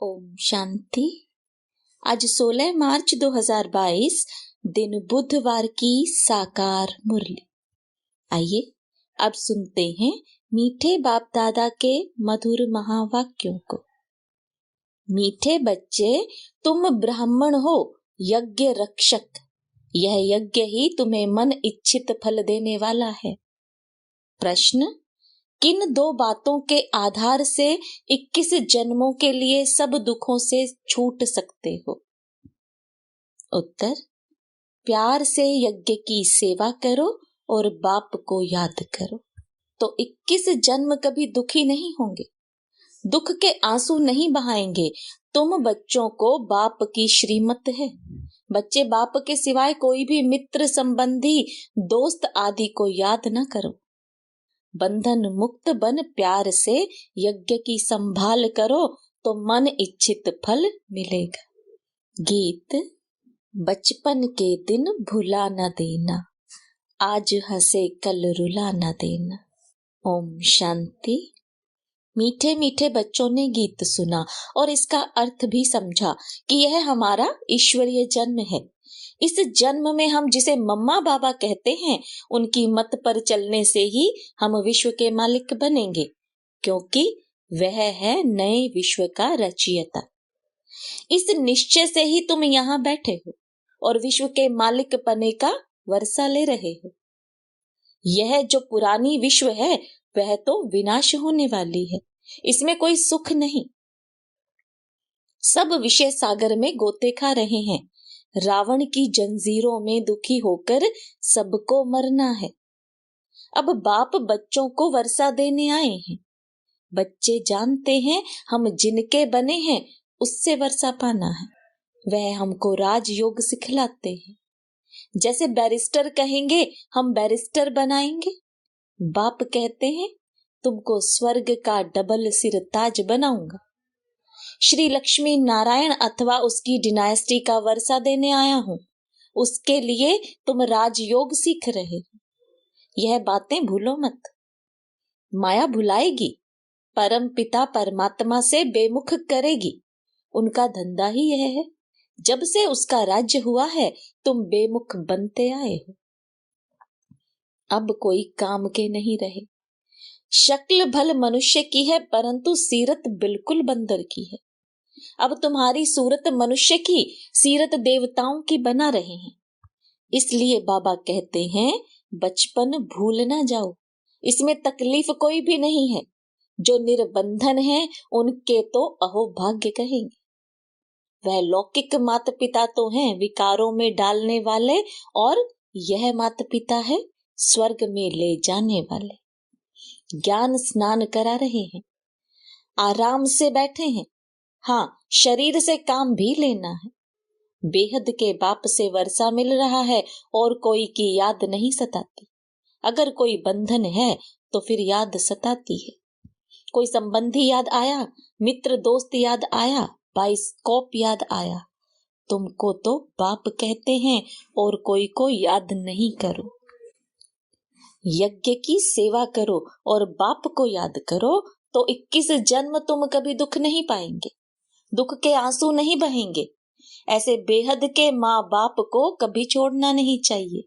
ओम शांति। आज 16 मार्च 2022 दिन बुधवार की साकार मुरली। आइए अब सुनते हैं मीठे बाप दादा के मधुर महावाक्यों को। मीठे बच्चे, तुम ब्राह्मण हो, यज्ञ रक्षक। यह यज्ञ ही तुम्हें मन इच्छित फल देने वाला है। प्रश्न: किन दो बातों के आधार से 21 जन्मों के लिए सब दुखों से छूट सकते हो? उत्तर: प्यार से यज्ञ की सेवा करो और बाप को याद करो, तो 21 जन्म कभी दुखी नहीं होंगे, दुख के आंसू नहीं बहाएंगे। तुम बच्चों को बाप की श्रीमत है। बच्चे बाप के सिवाय कोई भी मित्र, संबंधी, दोस्त आदि को याद न करो। बंधन मुक्त बन प्यार से यज्ञ की संभाल करो तो मन इच्छित फल मिलेगा। गीत: बचपन के दिन भुला न देना, आज हंसे कल रुला न देना। ओम शांति। मीठे मीठे बच्चों ने गीत सुना और इसका अर्थ भी समझा कि यह हमारा ईश्वरीय जन्म है। इस जन्म में हम जिसे मम्मा बाबा कहते हैं, उनकी मत पर चलने से ही हम विश्व के मालिक बनेंगे, क्योंकि वह है नए विश्व का रचयिता। इस निश्चय से ही तुम यहाँ बैठे हो और विश्व के मालिक बने का वर्षा ले रहे हो। यह जो पुरानी विश्व है वह तो विनाश होने वाली है, इसमें कोई सुख नहीं। सब विषय सागर में गोते खा रहे हैं। रावण की जंजीरों में दुखी होकर सबको मरना है। अब बाप बच्चों को वर्षा देने आए हैं। बच्चे जानते हैं हम जिनके बने हैं उससे वर्षा पाना है। वह हमको राजयोग सिखलाते हैं। जैसे बैरिस्टर कहेंगे हम बैरिस्टर बनाएंगे। बाप कहते हैं तुमको स्वर्ग का डबल सिर ताज बनाऊंगा। श्री लक्ष्मी नारायण अथवा उसकी डिनास्टी का वर्षा देने आया हूँ। उसके लिए तुम राजयोग सीख रहे हो। यह बातें भूलो मत। माया भुलाएगी, परम पिता परमात्मा से बेमुख करेगी। उनका धंधा ही यह है। जब से उसका राज्य हुआ है तुम बेमुख बनते आए हो। अब कोई काम के नहीं रहे। शक्ल भल मनुष्य की है परंतु सीरत बिल्कुल बंदर की है। अब तुम्हारी सूरत मनुष्य की, सीरत देवताओं की बना रहे हैं। इसलिए बाबा कहते हैं बचपन भूल ना जाओ। इसमें तकलीफ कोई भी नहीं है। जो निर्बंधन है उनके तो अहोभाग्य कहेंगे। वह लौकिक माता पिता तो हैं विकारों में डालने वाले, और यह माता पिता है स्वर्ग में ले जाने वाले। ज्ञान स्नान करा रहे हैं। आराम से बैठे हैं। हाँ, शरीर से काम भी लेना है। बेहद के बाप से वर्षा मिल रहा है और कोई की याद नहीं सताती। अगर कोई बंधन है तो फिर याद सताती है। कोई संबंधी याद आया, मित्र दोस्त याद आया, बाइस्कोप याद आया। तुमको तो बाप कहते हैं और कोई को याद नहीं करो। यज्ञ की सेवा करो और बाप को याद करो तो 21 जन्म तुम कभी दुख नहीं पाएंगे, दुख के आंसू नहीं बहेंगे। ऐसे बेहद के माँ बाप को कभी छोड़ना नहीं चाहिए।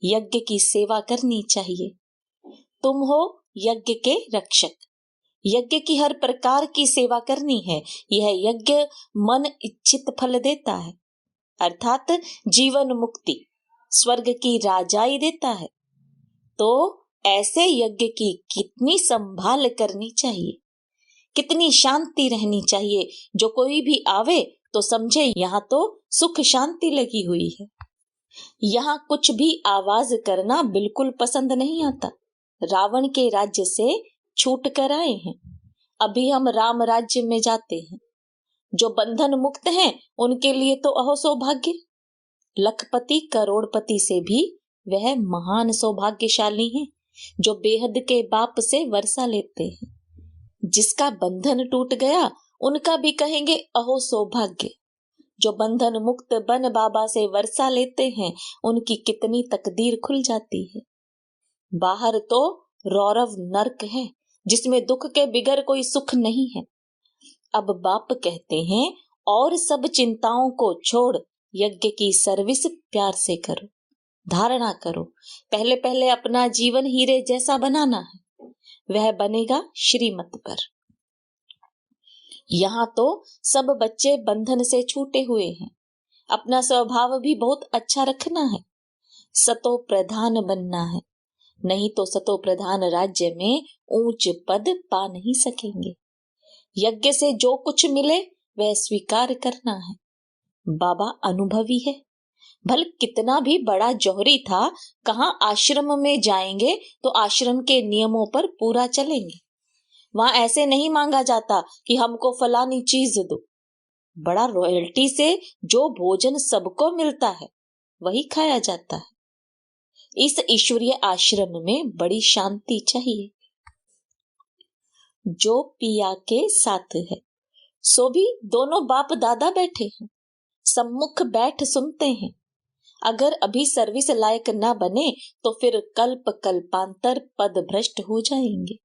यज्ञ की सेवा करनी चाहिए। तुम हो यज्ञ के रक्षक। यज्ञ की हर प्रकार की सेवा करनी है। यह यज्ञ मन इच्छित फल देता है, अर्थात जीवन मुक्ति, स्वर्ग की राजाई देता है। तो ऐसे यज्ञ की कितनी संभाल करनी चाहिए, कितनी शांति रहनी चाहिए। जो कोई भी आवे तो समझे यहाँ तो सुख शांति लगी हुई है। यहाँ कुछ भी आवाज करना बिल्कुल पसंद नहीं आता। रावण के राज्य से छूट कर आए हैं। अभी हम राम राज्य में जाते हैं। जो बंधन मुक्त हैं उनके लिए तो अहो सौभाग्य। लखपति करोड़पति से भी वह महान सौभाग्यशाली हैं जो बेहद के बाप से वर्षा लेते हैं। जिसका बंधन टूट गया उनका भी कहेंगे अहो सौभाग्य। जो बंधन मुक्त बन बाबा से वर्षा लेते हैं उनकी कितनी तकदीर खुल जाती है। बाहर तो रौरव नर्क है जिसमें दुख के बिगर कोई सुख नहीं है। अब बाप कहते हैं और सब चिंताओं को छोड़ यज्ञ की सर्विस प्यार से करो। धारणा करो, पहले पहले अपना जीवन हीरे जैसा बनाना है, वह बनेगा श्रीमत पर। यहाँ तो सब बच्चे बंधन से छूटे हुए हैं। अपना स्वभाव भी बहुत अच्छा रखना है, सतो प्रधान बनना है, नहीं तो सतो प्रधान राज्य में ऊंच पद पा नहीं सकेंगे। यज्ञ से जो कुछ मिले वह स्वीकार करना है। बाबा अनुभवी है, भल कितना भी बड़ा जौहरी था, कहाँ आश्रम में जाएंगे तो आश्रम के नियमों पर पूरा चलेंगे। वहां ऐसे नहीं मांगा जाता कि हमको फलानी चीज दो। बड़ा रॉयल्टी से जो भोजन सबको मिलता है वही खाया जाता है। इस ईश्वरीय आश्रम में बड़ी शांति चाहिए। जो पिया के साथ है सो भी दोनों बाप दादा बैठे हैं, सम्मुख बैठ सुनते हैं। अगर अभी सर्विस लायक ना बने तो फिर कल्प कल्पांतर पद भ्रष्ट हो जाएंगे।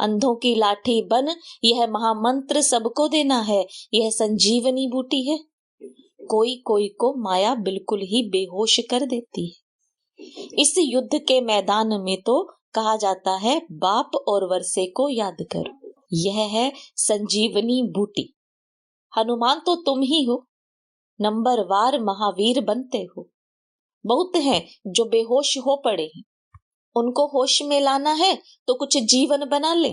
अंधों की लाठी बन, यह महामंत्र सबको देना है, यह संजीवनी बूटी है। कोई कोई को माया बिल्कुल ही बेहोश कर देती है। इस युद्ध के मैदान में तो कहा जाता है बाप और वर्षे को याद करो। यह है संजीवनी बूटी। हनुमान तो तुम ही हो, नंबरवार महावीर बनते हो। बहुत हैं जो बेहोश हो पड़े हैं, उनको होश में लाना है तो कुछ जीवन बना ले।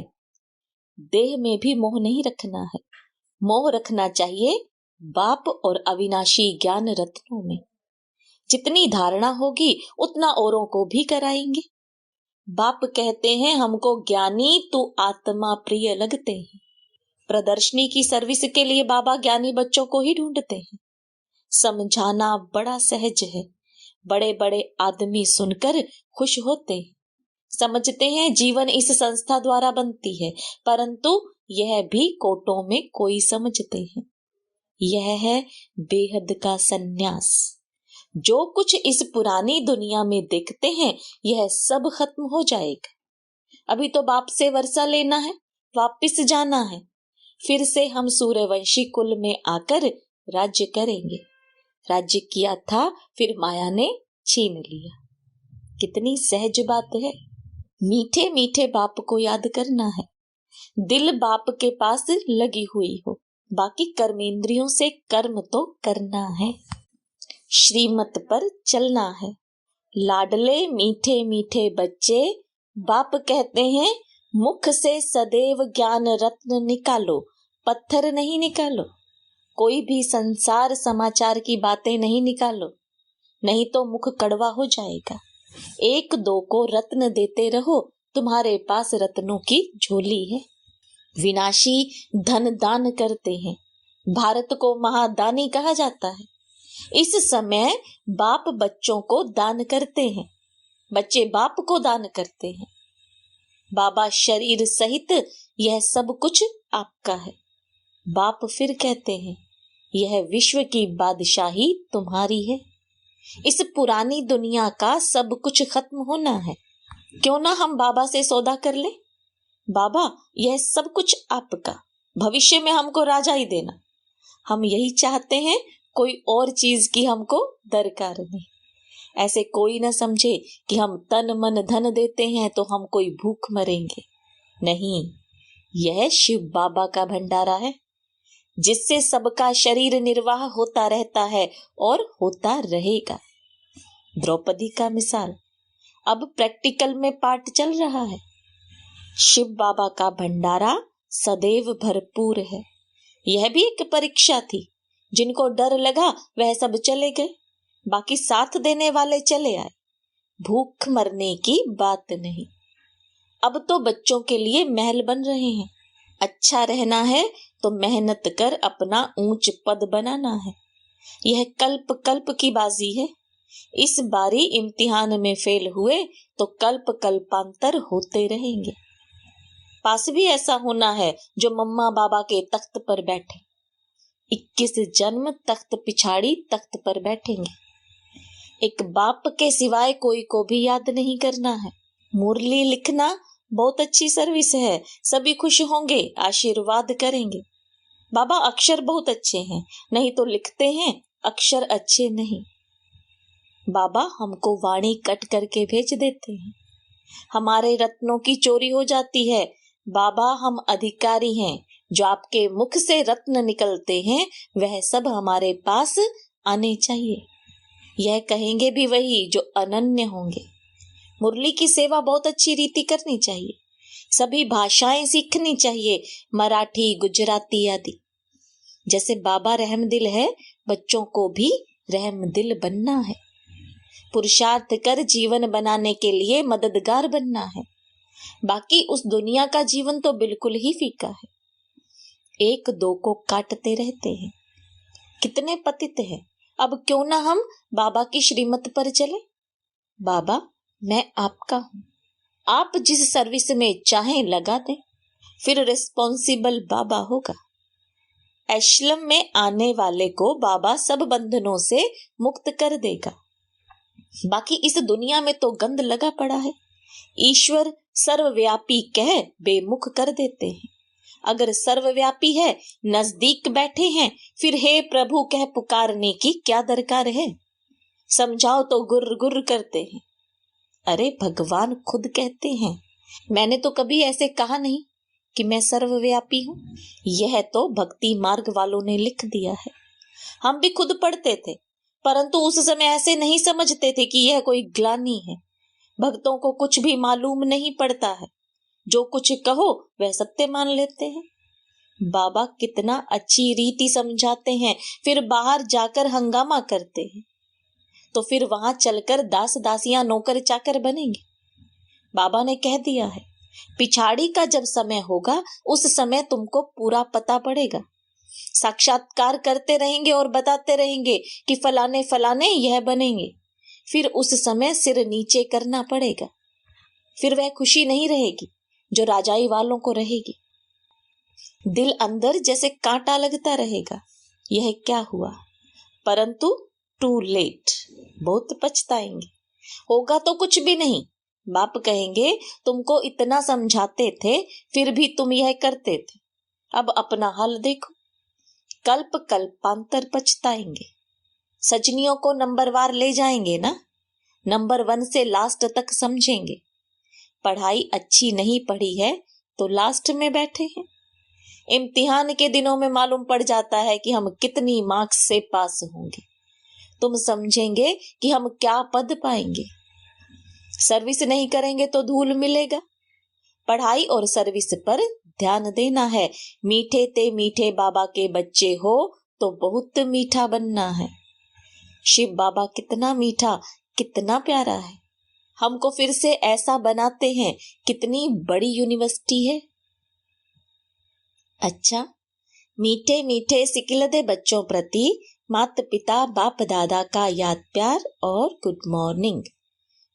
देह में भी मोह नहीं रखना है, मोह रखना चाहिए बाप और अविनाशी ज्ञान रत्नों में। जितनी धारणा होगी उतना औरों को भी कराएंगे। बाप कहते हैं हमको ज्ञानी तू आत्मा प्रिय लगते हैं। प्रदर्शनी की सर्विस के लिए बाबा ज्ञानी बच्चों को ही ढूंढते हैं। समझाना बड़ा सहज है, बड़े बड़े आदमी सुनकर खुश होते हैं, समझते हैं जीवन इस संस्था द्वारा बनती है, परंतु यह भी कोटों में कोई समझते हैं। यह है बेहद का सन्यास। जो कुछ इस पुरानी दुनिया में देखते हैं यह सब खत्म हो जाएगा। अभी तो बाप से वर्षा लेना है, वापिस जाना है, फिर से हम सूर्यवंशी कुल में आकर राज्य करेंगे। राज्य किया था फिर माया ने छीन लिया। कितनी सहज बात है। मीठे मीठे बाप को याद करना है, दिल बाप के पास लगी हुई हो, बाकी कर्मेंद्रियों से कर्म तो करना है, श्रीमत पर चलना है। लाडले मीठे मीठे बच्चे, बाप कहते हैं मुख से सदैव ज्ञान रत्न निकालो, पत्थर नहीं निकालो। कोई भी संसार समाचार की बातें नहीं निकालो, नहीं तो मुख कड़वा हो जाएगा। एक दो को रत्न देते रहो, तुम्हारे पास रत्नों की झोली है। विनाशी धन दान करते हैं, भारत को महादानी कहा जाता है। इस समय बाप बच्चों को दान करते हैं, बच्चे बाप को दान करते हैं। बाबा शरीर सहित यह सब कुछ आपका है। बाप फिर कहते हैं यह विश्व की बादशाही तुम्हारी है। इस पुरानी दुनिया का सब कुछ खत्म होना है, क्यों ना हम बाबा से सौदा कर ले। बाबा यह सब कुछ आपका, भविष्य में हमको राजा ही देना। हम यही चाहते हैं, कोई और चीज की हमको दरकार नहीं। ऐसे कोई न समझे कि हम तन मन धन देते हैं तो हम कोई भूख मरेंगे। नहीं, यह शिव बाबा का भंडारा है, जिससे सबका शरीर निर्वाह होता रहता है और होता रहेगा। द्रौपदी का मिसाल अब प्रैक्टिकल में पाठ चल रहा है। शिव बाबा का भंडारा सदैव भरपूर है। यह भी एक परीक्षा थी। जिनको डर लगा वह सब चले गए, बाकी साथ देने वाले चले आए। भूख मरने की बात नहीं। अब तो बच्चों के लिए महल बन रहे हैं। अच्छा रहना है तो मेहनत कर अपना ऊंच पद बनाना है। यह कल्प कल्प की बाजी है। इस बारी इम्तिहान में फेल हुए तो कल्प कल्पांतर होते रहेंगे। पास भी ऐसा होना है जो मम्मा बाबा के तख्त पर बैठे। 21 जन्म तख्त पिछाड़ी तख्त पर बैठेंगे। एक बाप के सिवाय कोई को भी याद नहीं करना है। मुरली लिखना बहुत अच्छी सर्विस है, सभी खुश होंगे, आशीर्वाद करेंगे। बाबा अक्षर बहुत अच्छे हैं, नहीं तो लिखते हैं अक्षर अच्छे नहीं। बाबा हमको वाणी कट करके भेज देते हैं, हमारे रत्नों की चोरी हो जाती है। बाबा हम अधिकारी हैं, जो आपके मुख से रत्न निकलते हैं वह सब हमारे पास आने चाहिए। यह कहेंगे भी वही जो अनन्य होंगे। मुरली की सेवा बहुत अच्छी रीति करनी चाहिए, सभी भाषाएं सीखनी चाहिए, मराठी, गुजराती आदि। जैसे बाबा रहमदिल है, बच्चों को भी रहमदिल बनना है। पुरुषार्थ कर जीवन बनाने के लिए मददगार बनना है। बाकी उस दुनिया का जीवन तो बिल्कुल ही फीका है, एक दो को काटते रहते हैं। कितने पतित हैं। अब क्यों ना हम बाबा की श्रीमत पर चले। बाबा मैं आपका हूं, आप जिस सर्विस में चाहें लगा दें, फिर रिस्पॉन्सिबल बाबा होगा। एशलम में आने वाले को बाबा सब बंधनों से मुक्त कर देगा। बाकी इस दुनिया में तो गंद लगा पड़ा है। ईश्वर सर्वव्यापी कह बेमुख कर देते हैं। अगर सर्वव्यापी है, नजदीक बैठे हैं, फिर हे प्रभु कह पुकारने की क्या दरकार है। समझाओ तो गुर्र गुर्र करते हैं। अरे भगवान खुद कहते हैं, मैंने तो कभी ऐसे कहा नहीं कि मैं सर्वव्यापी हूं। यह तो भक्ति मार्ग वालों ने लिख दिया है। हम भी खुद पढ़ते थे, परंतु उस समय ऐसे नहीं समझते थे कि यह कोई ग्लानि है। भक्तों को कुछ भी मालूम नहीं पड़ता है, जो कुछ कहो वह सत्य मान लेते हैं। बाबा कितना अच्छी रीति समझाते हैं, फिर बाहर जाकर हंगामा करते हैं, तो फिर वहां चलकर दास दासियां नौकर चाकर बनेंगे। बाबा ने कह दिया है, पिछाड़ी का जब समय होगा उस समय तुमको पूरा पता पड़ेगा। साक्षात्कार करते रहेंगे और बताते रहेंगे कि फलाने फलाने यह बनेंगे। फिर उस समय सिर नीचे करना पड़ेगा। फिर वह खुशी नहीं रहेगी जो राजाई वालों को रहेगी। दिल अंदर जैसे कांटा लगता रहेगा, यह क्या हुआ। परंतु टू लेट, बहुत पछताएंगे। होगा तो कुछ भी नहीं। बाप कहेंगे तुमको इतना समझाते थे, फिर भी तुम यह करते थे। अब अपना हाल देखो। कल्प कल्पांतर पछताएंगे। सजनियों को नंबरवार ले जाएंगे ना, नंबर 1 से लास्ट तक समझेंगे। पढ़ाई अच्छी नहीं पढ़ी है तो लास्ट में बैठे हैं। इम्तिहान के दिनों में मालूम पड़ जाता है कि हम कितनी मार्क्स से पास होंगे। तुम समझेंगे कि हम क्या पद पाएंगे। सर्विस नहीं करेंगे तो धूल मिलेगा। पढ़ाई और सर्विस पर ध्यान देना है। मीठे ते मीठे बाबा के बच्चे हो तो बहुत मीठा बनना है। शिव बाबा कितना मीठा, कितना प्यारा है। हमको फिर से ऐसा बनाते हैं, कितनी बड़ी यूनिवर्सिटी है। अच्छा, मीठे मीठे सिकिलदे बच्चों प्रति माता पिता बाप दादा का याद प्यार और गुड मॉर्निंग।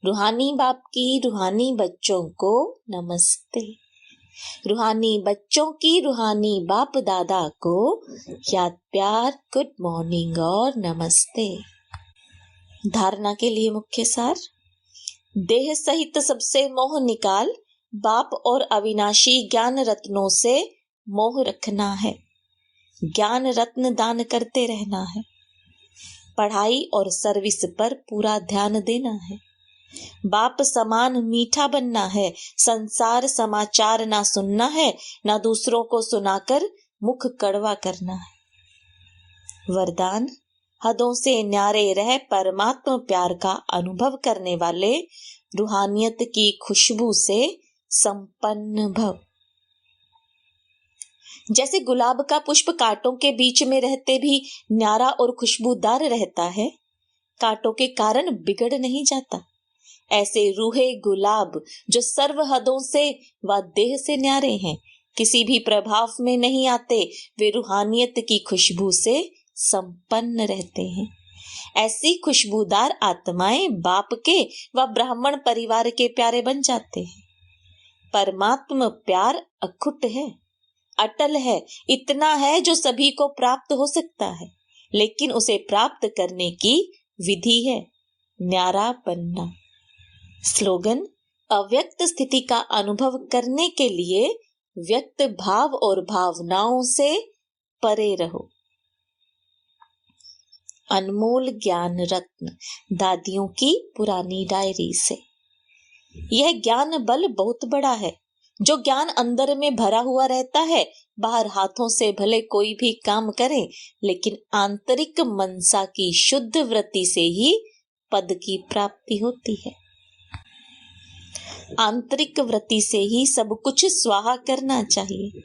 रूहानी बाप की रूहानी बच्चों को नमस्ते। रूहानी बच्चों की रूहानी बाप दादा को याद प्यार, गुड मॉर्निंग और नमस्ते। धारणा के लिए मुख्य सार। देह सहित सबसे मोह निकाल, बाप और अविनाशी ज्ञान रत्नों से मोह रखना है। ज्ञान रत्न दान करते रहना है। पढ़ाई और सर्विस पर पूरा ध्यान देना है। बाप समान मीठा बनना है। संसार समाचार ना सुनना है, ना दूसरों को सुनाकर मुख कड़वा करना है। वरदान। हदों से न्यारे रह परमात्मा प्यार का अनुभव करने वाले रूहानियत की खुशबू से संपन्न भव। जैसे गुलाब का पुष्प कांटों के बीच में रहते भी न्यारा और खुशबूदार रहता है, कांटों के कारण बिगड़ नहीं जाता, ऐसे रूहे गुलाब जो सर्व हदों से व देह से न्यारे हैं, किसी भी प्रभाव में नहीं आते, वे रूहानियत की खुशबू से संपन्न रहते हैं। ऐसी खुशबूदार आत्माएं बाप के व ब्राह्मण परिवार के प्यारे बन जाते हैं। परमात्मा प्यार अखुट है, अटल है, इतना है जो सभी को प्राप्त हो सकता है, लेकिन उसे प्राप्त करने की विधि है, न्यारा बनना। स्लोगन। अव्यक्त स्थिति का अनुभव करने के लिए व्यक्त भाव और भावनाओं से परे रहो। अनमोल ज्ञान रत्न, दादियों की पुरानी डायरी से। यह ज्ञान बल बहुत बड़ा है। जो ज्ञान अंदर में भरा हुआ रहता है, बाहर हाथों से भले कोई भी काम करे, लेकिन आंतरिक मनसा की शुद्ध वृत्ति से ही पद की प्राप्ति होती है। आंतरिक वृत्ति से ही सब कुछ स्वाहा करना चाहिए।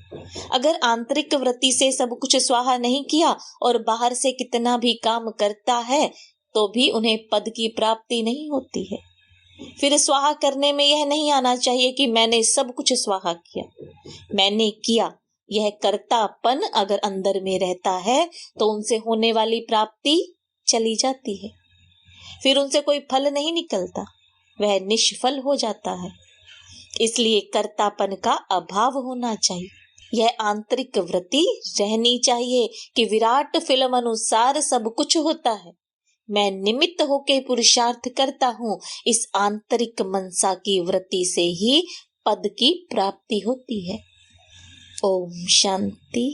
अगर आंतरिक वृत्ति से सब कुछ स्वाहा नहीं किया और बाहर से कितना भी काम करता है, तो भी उन्हें पद की प्राप्ति नहीं होती है। फिर स्वाहा करने में यह नहीं आना चाहिए कि मैंने सब कुछ स्वाहा किया, मैंने किया। यह कर्तापन अगर अंदर में रहता है तो उनसे होने वाली प्राप्ति चली जाती है, फिर उनसे कोई फल नहीं निकलता, वह निष्फल हो जाता है। इसलिए कर्तापन का अभाव होना चाहिए। यह आंतरिक वृत्ति रहनी चाहिए कि विराट फिल्म अनुसार सब कुछ होता है, मैं निमित्त होके पुरुषार्थ करता हूँ। इस आंतरिक मनसा की वृत्ति से ही पद की प्राप्ति होती है। ओम शांति।